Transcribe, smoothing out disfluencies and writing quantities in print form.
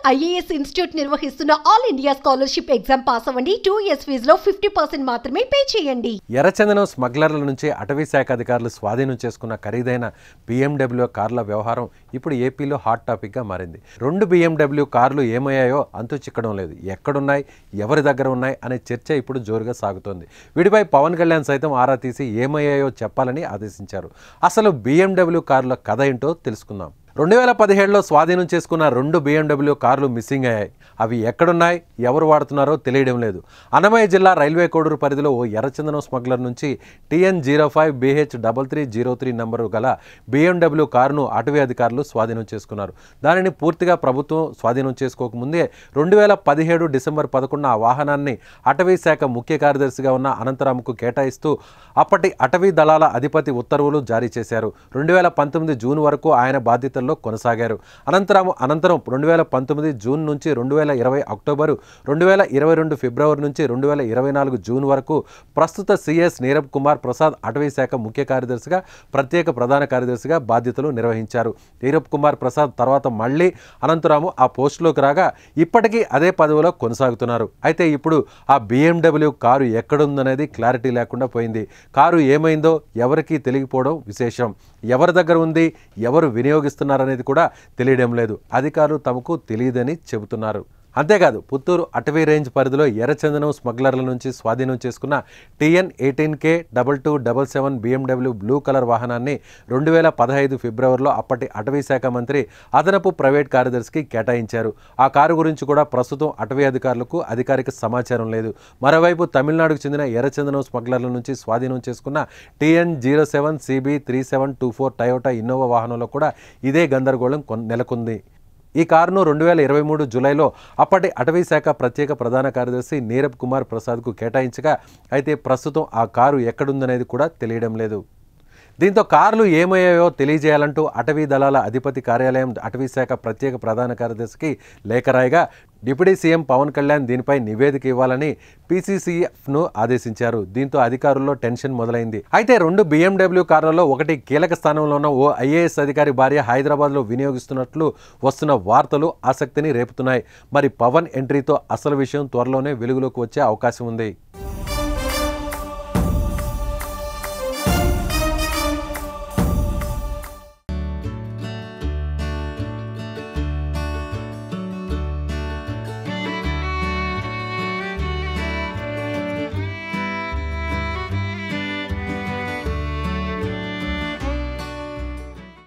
IAS institute నిర్వహిస్తున్న all India scholarship exam pass అవ్వండి. 2 years ఫీజులో 50% మాత్రమే పే చేయండి. ఎర్రచందనం స్మగ్లర్ల నుంచి అటవీ శాఖ అధికారులు స్వాధీనం చేసుకున్న ఖరీదైన BMW కార్ల వ్యవహారం ఇప్పుడు ఏపీలో హాట్ టాపిక్గా మారింది. 2 BMW కార్లు ఏమయ్యాయో అంతు చిక్కడం లేదు. ఎక్కడున్నాయి, ఎవరి దగ్గర ఉన్నాయి అనే చర్చ ఇప్పుడు జోరుగా సాగుతోంది. వీటిపై పవన్ కళ్యాణ్ సైతం ఆరా తీసి ఏమయ్యాయో చెప్పాలని ఆదేశించారు. అసలు BMW కార్ల కథ ఏంటో తెలుసుకుందాం. 2017లో స్వాధీనం చేసుకున్న 2 BMW కార్లు మిస్సింగ్ అయ్యాయి. అవి ఎక్కడున్నాయి, ఎవరు వాడుతున్నారో తెలియడం లేదు. అన్నమయ్య జిల్లా రైల్వే కోడూరు పరిధిలో ఓ ఎర్రచందనం స్మగ్లర్ నుంచి TN05BH3303 నంబరు గల BMW కారును అటవీ అధికారులు స్వాధీనం చేసుకున్నారు. దానిని పూర్తిగా ప్రభుత్వం స్వాధీనం చేసుకోకముందే 2017 డిసెంబర్ 11 ఆ వాహనాన్ని అటవీ శాఖ ముఖ్య కార్యదర్శిగా ఉన్న అనంతరాముకు కేటాయిస్తూ అప్పటి అటవీ దళాల అధిపతి ఉత్తర్వులు జారీ చేశారు. 2019 జూన్ వరకు ఆయన బాధ్యతల్లో కొనసాగారు. అనంతరం 2019 జూన్ నుంచి 2020 అక్టోబరు, 2022 ఫిబ్రవరి నుంచి 2024 జూన్ వరకు ప్రస్తుత సిఎస్ నీరబ్ కుమార్ ప్రసాద్ అటవీ శాఖ ముఖ్య కార్యదర్శిగా, ప్రత్యేక ప్రధాన కార్యదర్శిగా బాధ్యతలు నిర్వహించారు. నీరబ్ కుమార్ ప్రసాద్ తర్వాత మళ్ళీ అనంతరాము ఆ పోస్టులోకి రాగా ఇప్పటికీ అదే పదవిలో కొనసాగుతున్నారు. అయితే ఇప్పుడు ఆ BMW కారు ఎక్కడుందనేది క్లారిటీ లేకుండా పోయింది. కారు ఏమైందో ఎవరికీ తెలియకపోవడం విశేషం. ఎవరి దగ్గర ఉంది, ఎవరు వినియోగిస్తున్నారనేది కూడా తెలియడం లేదు. అధికారులు తమకు తెలియదని చెబుతున్నారు. అంతేకాదు పుత్తూరు అటవీ రేంజ్ పరిధిలో ఎర్రచందనం స్మగ్లర్ల నుంచి స్వాధీనం చేసుకున్న TN18K2277 BMW బ్లూ కలర్ వాహనాన్ని 2015 ఫిబ్రవరిలో అప్పటి అటవీ శాఖ మంత్రి అదనపు ప్రైవేట్ కార్యదర్శికి కేటాయించారు. ఆ కారు గురించి కూడా ప్రస్తుతం అటవీ అధికారులకు అధికారిక సమాచారం లేదు. మరోవైపు తమిళనాడుకు చెందిన ఎర్రచందనం స్మగ్లర్ల నుంచి స్వాధీనం చేసుకున్న TN07CB3724 టయోటా ఇన్నోవా వాహనంలో కూడా ఇదే గందరగోళం నెలకొంది. ఈ కారును 2023 జూలైలో అప్పటి అటవీ శాఖ ప్రత్యేక ప్రధాన కార్యదర్శి నీరబ్ కుమార్ ప్రసాద్కు కేటాయించగా అయితే ప్రస్తుతం ఆ కారు ఎక్కడుందనేది కూడా తెలియడం లేదు. దీంతో కార్లు ఏమయ్యాయో తెలియజేయాలంటూ అటవీ దళాల అధిపతి కార్యాలయం అటవీ శాఖ ప్రత్యేక ప్రధాన కార్యదర్శికి లేఖ రాయగా డిప్యూటీ సీఎం పవన్ కళ్యాణ్ దీనిపై నివేదిక ఇవ్వాలని PCCFను ఆదేశించారు. దీంతో అధికారుల్లో టెన్షన్ మొదలైంది. అయితే 2 BMW కార్లలో ఒకటి కీలక స్థానంలో ఉన్న ఓ IAS అధికారి భార్య హైదరాబాద్లో వినియోగిస్తున్నట్లు వస్తున్న వార్తలు ఆసక్తిని రేపుతున్నాయి. మరి పవన్ ఎంట్రీతో అసలు విషయం త్వరలోనే వెలుగులోకి వచ్చే అవకాశం ఉంది.